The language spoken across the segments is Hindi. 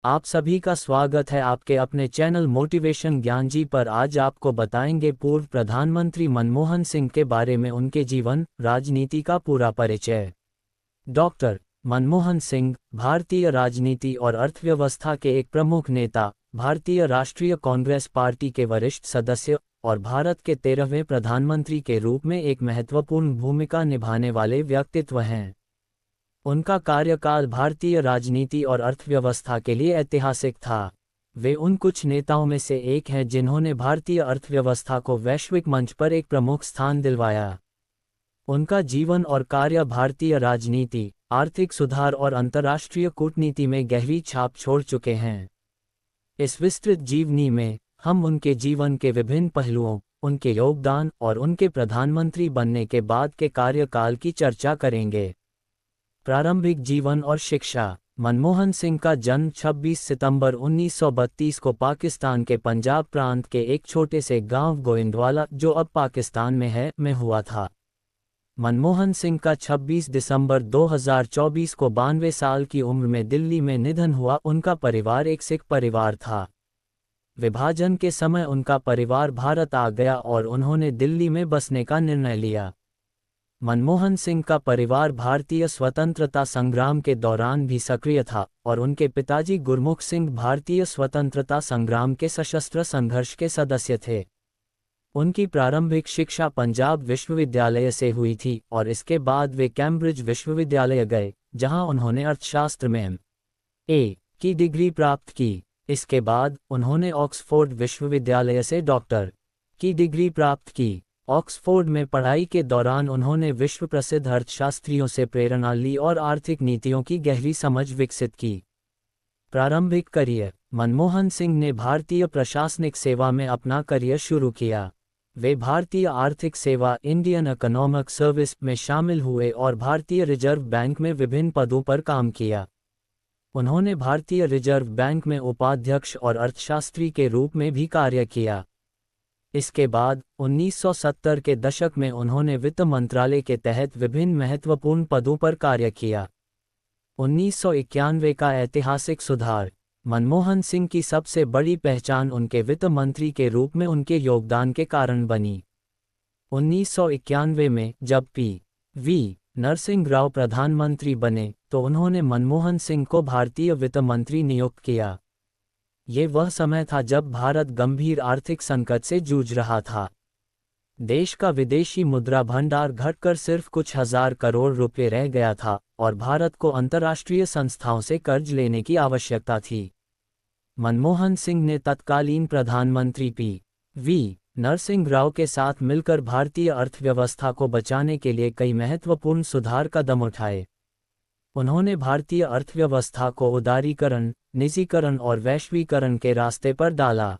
आप सभी का स्वागत है आपके अपने चैनल मोटिवेशन ज्ञान जी पर। आज आपको बताएंगे पूर्व प्रधानमंत्री मनमोहन सिंह के बारे में, उनके जीवन, राजनीति का पूरा परिचय। डॉक्टर मनमोहन सिंह भारतीय राजनीति और अर्थव्यवस्था के एक प्रमुख नेता, भारतीय राष्ट्रीय कांग्रेस पार्टी के वरिष्ठ सदस्य और भारत के 13वें प्रधानमंत्री के रूप में एक महत्वपूर्ण भूमिका निभाने वाले व्यक्तित्व हैं। उनका कार्यकाल भारतीय राजनीति और अर्थव्यवस्था के लिए ऐतिहासिक था। वे उन कुछ नेताओं में से एक हैं जिन्होंने भारतीय अर्थव्यवस्था को वैश्विक मंच पर एक प्रमुख स्थान दिलवाया। उनका जीवन और कार्य भारतीय राजनीति, आर्थिक सुधार और अंतर्राष्ट्रीय कूटनीति में गहरी छाप छोड़ चुके हैं। इस विस्तृत जीवनी में हम उनके जीवन के विभिन्न पहलुओं, उनके योगदान और उनके प्रधानमंत्री बनने के बाद के कार्यकाल की चर्चा करेंगे। प्रारंभिक जीवन और शिक्षा। मनमोहन सिंह का जन्म 26 सितंबर 1932 को पाकिस्तान के पंजाब प्रांत के एक छोटे से गांव गोविंदवाला, जो अब पाकिस्तान में है, में हुआ था। मनमोहन सिंह का 26 दिसंबर 2024 को 92 साल की उम्र में दिल्ली में निधन हुआ। उनका परिवार एक सिख परिवार था। विभाजन के समय उनका परिवार भारत आ गया और उन्होंने दिल्ली में बसने का निर्णय लिया। मनमोहन सिंह का परिवार भारतीय स्वतंत्रता संग्राम के दौरान भी सक्रिय था और उनके पिताजी गुरमुख सिंह भारतीय स्वतंत्रता संग्राम के सशस्त्र संघर्ष के सदस्य थे। उनकी प्रारंभिक शिक्षा पंजाब विश्वविद्यालय से हुई थी और इसके बाद वे कैम्ब्रिज विश्वविद्यालय गए, जहां उन्होंने अर्थशास्त्र में M.A. की डिग्री प्राप्त की। इसके बाद उन्होंने ऑक्सफोर्ड विश्वविद्यालय से डॉक्टर की डिग्री प्राप्त की। ऑक्सफोर्ड में पढ़ाई के दौरान उन्होंने विश्व प्रसिद्ध अर्थशास्त्रियों से प्रेरणा ली और आर्थिक नीतियों की गहरी समझ विकसित की। प्रारंभिक करियर। मनमोहन सिंह ने भारतीय प्रशासनिक सेवा में अपना करियर शुरू किया। वे भारतीय आर्थिक सेवा इंडियन इकोनॉमिक सर्विस में शामिल हुए और भारतीय रिजर्व बैंक में विभिन्न पदों पर काम किया। उन्होंने भारतीय रिजर्व बैंक में उपाध्यक्ष और अर्थशास्त्री के रूप में भी कार्य किया। इसके बाद 1970 के दशक में उन्होंने वित्त मंत्रालय के तहत विभिन्न महत्वपूर्ण पदों पर कार्य किया। 1991 का ऐतिहासिक सुधार। मनमोहन सिंह की सबसे बड़ी पहचान उनके वित्त मंत्री के रूप में उनके योगदान के कारण बनी। 1991 में जब P.V. नरसिंह राव प्रधानमंत्री बने तो उन्होंने मनमोहन सिंह को भारतीय वित्त मंत्री नियुक्त किया। ये वह समय था जब भारत गंभीर आर्थिक संकट से जूझ रहा था। देश का विदेशी मुद्रा भंडार घटकर सिर्फ कुछ हजार करोड़ रुपए रह गया था और भारत को अंतर्राष्ट्रीय संस्थाओं से कर्ज लेने की आवश्यकता थी। मनमोहन सिंह ने तत्कालीन प्रधानमंत्री P.V. नरसिंह राव के साथ मिलकर भारतीय अर्थव्यवस्था को बचाने के लिए कई महत्वपूर्ण सुधार कदम उठाए। उन्होंने भारतीय अर्थव्यवस्था को उदारीकरण, निजीकरण और वैश्वीकरण के रास्ते पर डाला।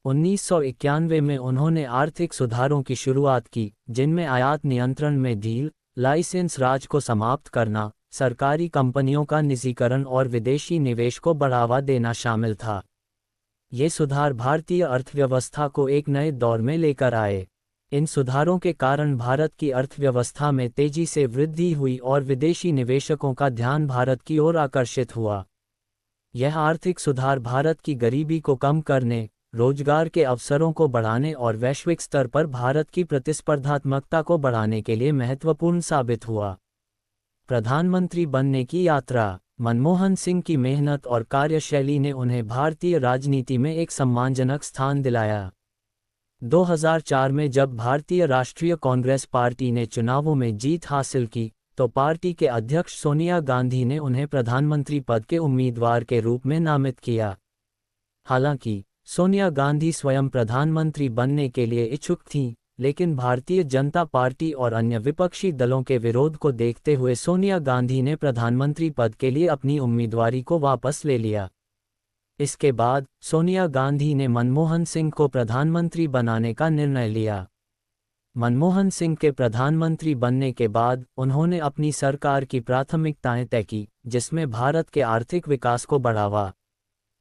1991 में उन्होंने आर्थिक सुधारों की शुरुआत की, जिनमें आयात नियंत्रण में ढील, लाइसेंस राज को समाप्त करना, सरकारी कंपनियों का निजीकरण और विदेशी निवेश को बढ़ावा देना शामिल था। ये सुधार भारतीय अर्थव्यवस्था को एक नए दौर में लेकर आए। इन सुधारों के कारण भारत की अर्थव्यवस्था में तेजी से वृद्धि हुई और विदेशी निवेशकों का ध्यान भारत की ओर आकर्षित हुआ। यह आर्थिक सुधार भारत की गरीबी को कम करने, रोजगार के अवसरों को बढ़ाने और वैश्विक स्तर पर भारत की प्रतिस्पर्धात्मकता को बढ़ाने के लिए महत्वपूर्ण साबित हुआ। प्रधानमंत्री बनने की यात्रा। मनमोहन सिंह की मेहनत और कार्यशैली ने उन्हें भारतीय राजनीति में एक सम्मानजनक स्थान दिलाया। 2004 में जब भारतीय राष्ट्रीय कांग्रेस पार्टी ने चुनावों में जीत हासिल की, तो पार्टी के अध्यक्ष सोनिया गांधी ने उन्हें प्रधानमंत्री पद के उम्मीदवार के रूप में नामित किया। हालांकि सोनिया गांधी स्वयं प्रधानमंत्री बनने के लिए इच्छुक थीं, लेकिन भारतीय जनता पार्टी और अन्य विपक्षी दलों के विरोध को देखते हुए सोनिया गांधी ने प्रधानमंत्री पद के लिए अपनी उम्मीदवारी को वापस ले लिया। इसके बाद सोनिया गांधी ने मनमोहन सिंह को प्रधानमंत्री बनाने का निर्णय लिया। मनमोहन सिंह के प्रधानमंत्री बनने के बाद उन्होंने अपनी सरकार की प्राथमिकताएं तय की, जिसमें भारत के आर्थिक विकास को बढ़ावा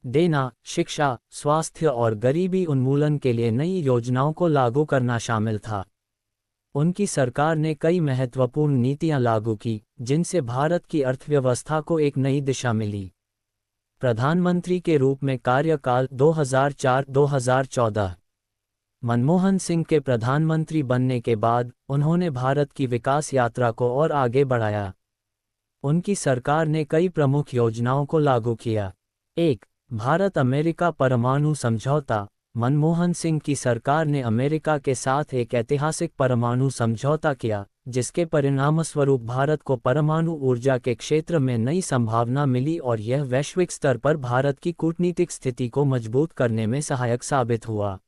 देना, शिक्षा, स्वास्थ्य और गरीबी उन्मूलन के लिए नई योजनाओं को लागू करना शामिल था। उनकी सरकार ने कई महत्वपूर्ण नीतियां लागू की, जिनसे भारत की अर्थव्यवस्था को एक नई दिशा मिली। प्रधानमंत्री के रूप में कार्यकाल 2004-2014। मनमोहन सिंह के प्रधानमंत्री बनने के बाद उन्होंने भारत की विकास यात्रा को और आगे बढ़ाया। उनकी सरकार ने कई प्रमुख योजनाओं को लागू किया। 1. भारत अमेरिका परमाणु समझौता। मनमोहन सिंह की सरकार ने अमेरिका के साथ एक ऐतिहासिक परमाणु समझौता किया, जिसके परिणामस्वरूप भारत को परमाणु ऊर्जा के क्षेत्र में नई संभावना मिली और यह वैश्विक स्तर पर भारत की कूटनीतिक स्थिति को मजबूत करने में सहायक साबित हुआ।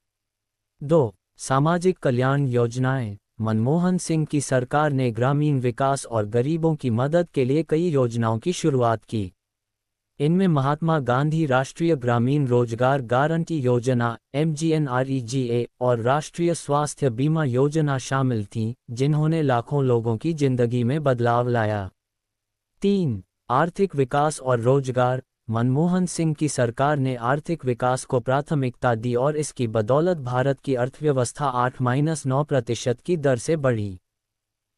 2. सामाजिक कल्याण योजनाएं। मनमोहन सिंह की सरकार ने ग्रामीण विकास और गरीबों की मदद के लिए कई योजनाओं की शुरुआत की। इनमें महात्मा गांधी राष्ट्रीय ग्रामीण रोजगार गारंटी योजना (MGNREGA) और राष्ट्रीय स्वास्थ्य बीमा योजना शामिल थीं, जिन्होंने लाखों लोगों की जिंदगी में बदलाव लाया। 3. आर्थिक विकास और रोजगार। मनमोहन सिंह की सरकार ने आर्थिक विकास को प्राथमिकता दी और इसकी बदौलत भारत की अर्थव्यवस्था 8-9% की दर से बढ़ी।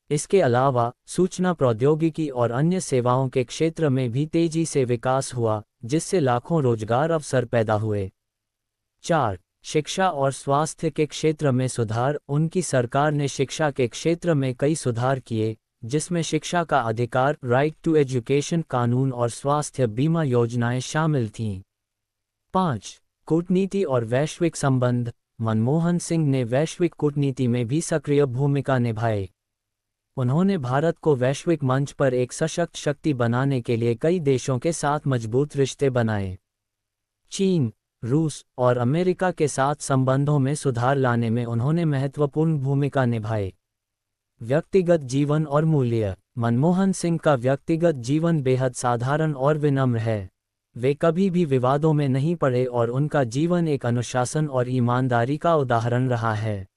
इसके अलावा सूचना प्रौद्योगिकी और अन्य सेवाओं के क्षेत्र में भी तेजी से विकास हुआ, जिससे लाखों रोजगार अवसर पैदा हुए। 4. शिक्षा और स्वास्थ्य के क्षेत्र में सुधार। उनकी सरकार ने शिक्षा के क्षेत्र में कई सुधार किए, जिसमें शिक्षा का अधिकार राइट टू एजुकेशन कानून और स्वास्थ्य बीमा योजनाएं शामिल थीं। 5. कूटनीति और वैश्विक संबंध। मनमोहन सिंह ने वैश्विक कूटनीति में भी सक्रिय भूमिका निभाई। उन्होंने भारत को वैश्विक मंच पर एक सशक्त शक्ति बनाने के लिए कई देशों के साथ मजबूत रिश्ते बनाए। चीन, रूस और अमेरिका के साथ संबंधों में सुधार लाने में उन्होंने महत्वपूर्ण भूमिका निभाई। व्यक्तिगत जीवन और मूल्य। मनमोहन सिंह का व्यक्तिगत जीवन बेहद साधारण और विनम्र है। वे कभी भी विवादों में नहीं पड़े और उनका जीवन एक अनुशासन और ईमानदारी का उदाहरण रहा है।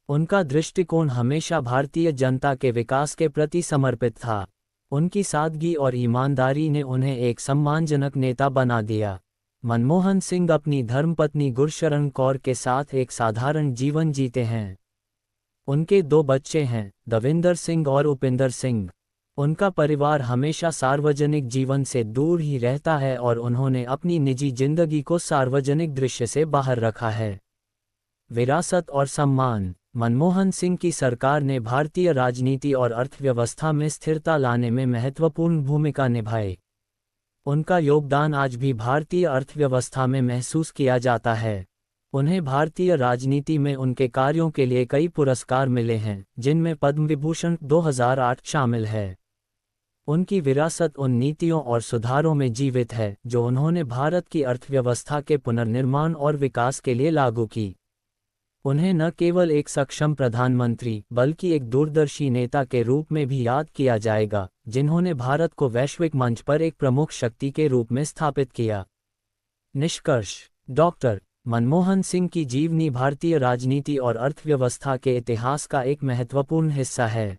उनका दृष्टिकोण हमेशा भारतीय जनता के विकास के प्रति समर्पित था। उनकी सादगी और ईमानदारी ने उन्हें एक सम्मानजनक नेता बना दिया। मनमोहन सिंह अपनी धर्मपत्नी गुरशरण कौर के साथ एक साधारण जीवन जीते हैं। उनके 2 बच्चे हैं, दविंदर सिंह और उपिंदर सिंह। उनका परिवार हमेशा सार्वजनिक जीवन से दूर ही रहता है और उन्होंने अपनी निजी जिंदगी को सार्वजनिक दृश्य से बाहर रखा है। विरासत और सम्मान। मनमोहन सिंह की सरकार ने भारतीय राजनीति और अर्थव्यवस्था में स्थिरता लाने में महत्वपूर्ण भूमिका निभाई। उनका योगदान आज भी भारतीय अर्थव्यवस्था में महसूस किया जाता है। उन्हें भारतीय राजनीति में उनके कार्यों के लिए कई पुरस्कार मिले हैं, जिनमें पद्म विभूषण 2008 शामिल है। उनकी विरासत उन नीतियों और सुधारों में जीवित है जो उन्होंने भारत की अर्थव्यवस्था के पुनर्निर्माण और विकास के लिए लागू की। उन्हें न केवल एक सक्षम प्रधानमंत्री बल्कि एक दूरदर्शी नेता के रूप में भी याद किया जाएगा, जिन्होंने भारत को वैश्विक मंच पर एक प्रमुख शक्ति के रूप में स्थापित किया। निष्कर्ष। डॉक्टर मनमोहन सिंह की जीवनी भारतीय राजनीति और अर्थव्यवस्था के इतिहास का एक महत्वपूर्ण हिस्सा है।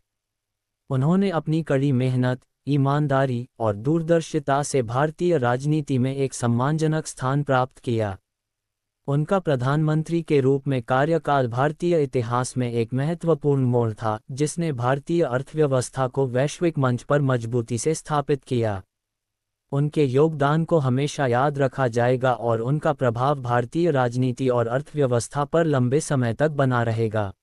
उन्होंने अपनी कड़ी मेहनत, ईमानदारी और दूरदर्शिता से भारतीय राजनीति में एक सम्मानजनक स्थान प्राप्त किया। उनका प्रधानमंत्री के रूप में कार्यकाल भारतीय इतिहास में एक महत्वपूर्ण मोड़ था, जिसने भारतीय अर्थव्यवस्था को वैश्विक मंच पर मजबूती से स्थापित किया। उनके योगदान को हमेशा याद रखा जाएगा और उनका प्रभाव भारतीय राजनीति और अर्थव्यवस्था पर लंबे समय तक बना रहेगा।